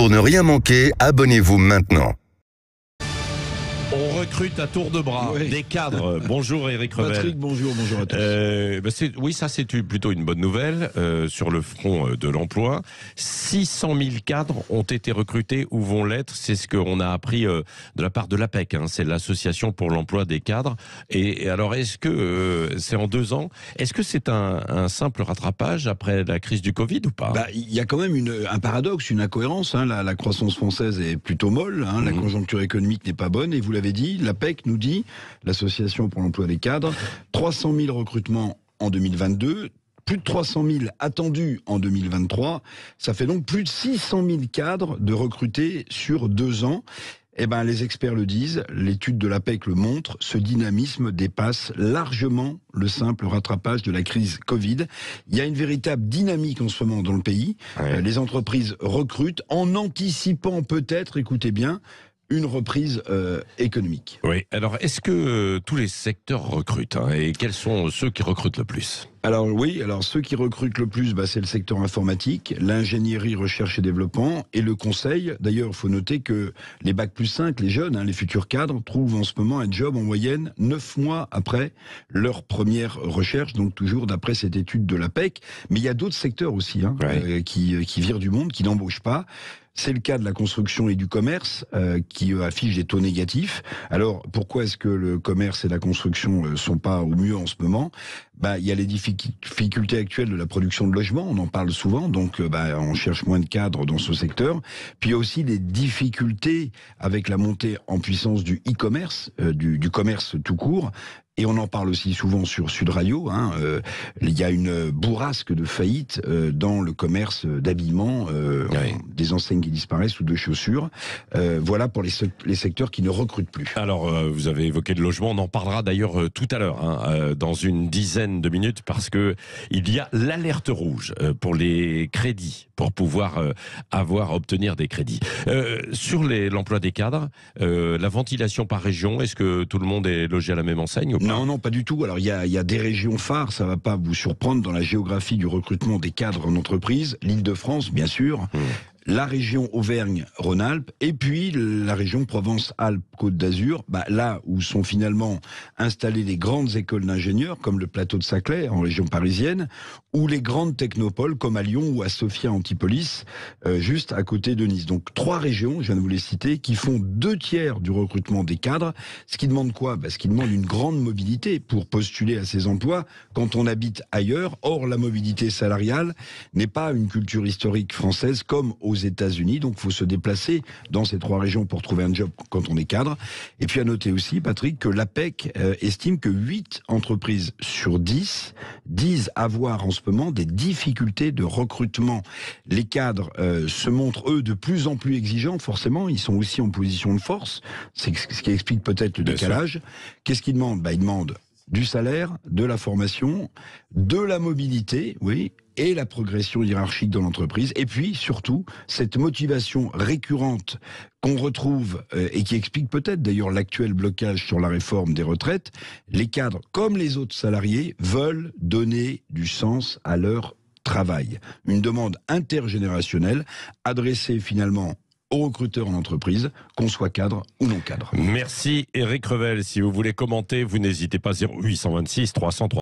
Pour ne rien manquer, abonnez-vous maintenant. On recrute à tour de bras des cadres. Bonjour Éric Revel. Patrick, bonjour à tous. Oui, ça c'est plutôt une bonne nouvelle sur le front de l'emploi. 600 000 cadres ont été recrutés ou vont l'être. C'est ce qu'on a appris de la part de l'APEC. C'est l'Association pour l'emploi des cadres. Et alors, est-ce que c'est en 2 ans? Est-ce que c'est un simple rattrapage après la crise du Covid ou pas? Il y a quand même un paradoxe, une incohérence. La croissance française est plutôt molle. La conjoncture économique n'est pas bonne. Et vous l'avez dit, l'APEC nous dit, l'Association pour l'emploi des cadres, 300 000 recrutements en 2022, plus de 300 000 attendus en 2023. Ça fait donc plus de 600 000 cadres de recrutés sur 2 ans. Les experts le disent, l'étude de l'APEC le montre, ce dynamisme dépasse largement le simple rattrapage de la crise Covid. Il y a une véritable dynamique en ce moment dans le pays. Les entreprises recrutent en anticipant peut-être, écoutez bien, une reprise économique. Oui, alors est-ce que tous les secteurs recrutent et quels sont ceux qui recrutent le plus? Alors ceux qui recrutent le plus, c'est le secteur informatique, l'ingénierie, recherche et développement et le conseil. D'ailleurs, il faut noter que les Bac+5, les jeunes, les futurs cadres, trouvent en ce moment un job en moyenne 9 mois après leur première recherche, donc toujours d'après cette étude de l'APEC. Mais il y a d'autres secteurs aussi qui virent du monde, qui n'embauchent pas. C'est le cas de la construction et du commerce qui affichent des taux négatifs. Alors, pourquoi est-ce que le commerce et la construction sont pas au mieux en ce moment? Il y a les difficultés actuelles de la production de logements, on en parle souvent, donc on cherche moins de cadres dans ce secteur. Puis il y a aussi des difficultés avec la montée en puissance du e-commerce, du commerce tout court. Et on en parle aussi souvent sur Sud Radio. Il y a une bourrasque de faillites dans le commerce d'habillement, des enseignes qui disparaissent ou de chaussures. Voilà pour les secteurs qui ne recrutent plus. Alors, vous avez évoqué le logement. On en parlera d'ailleurs tout à l'heure, dans une dizaine de minutes, parce que il y a l'alerte rouge pour les crédits, pour pouvoir obtenir des crédits. Sur l'emploi des cadres, la ventilation par région, est-ce que tout le monde est logé à la même enseigne ou pas? Non, pas du tout. Alors, il y a des régions phares, ça va pas vous surprendre dans la géographie du recrutement des cadres en entreprise. L'Île-de-France, bien sûr. La région Auvergne-Rhône-Alpes et puis la région Provence-Alpes-Côte d'Azur, là où sont finalement installées les grandes écoles d'ingénieurs comme le plateau de Saclay en région parisienne ou les grandes technopoles comme à Lyon ou à Sophia Antipolis juste à côté de Nice. Donc 3 régions, je viens de vous les citer, qui font 2/3 du recrutement des cadres. Ce qui demande quoi? Ce qui demande une grande mobilité pour postuler à ces emplois quand on habite ailleurs. Or, la mobilité salariale n'est pas une culture historique française comme aux États-Unis, donc il faut se déplacer dans ces 3 régions pour trouver un job quand on est cadre. Et puis à noter aussi, Patrick, que l'APEC estime que 8 entreprises sur 10 disent avoir en ce moment des difficultés de recrutement. Les cadres se montrent, eux, de plus en plus exigeants, forcément, ils sont aussi en position de force, c'est ce qui explique peut-être le décalage. Qu'est-ce qu'ils demandent? Ils demandent du salaire, de la formation, de la mobilité, et la progression hiérarchique dans l'entreprise. Et puis, surtout, cette motivation récurrente qu'on retrouve et qui explique peut-être d'ailleurs l'actuel blocage sur la réforme des retraites. Les cadres, comme les autres salariés, veulent donner du sens à leur travail. Une demande intergénérationnelle adressée finalement aux recruteurs en entreprise, qu'on soit cadre ou non cadre. Merci Éric Revel. Si vous voulez commenter, vous n'hésitez pas, 0826 300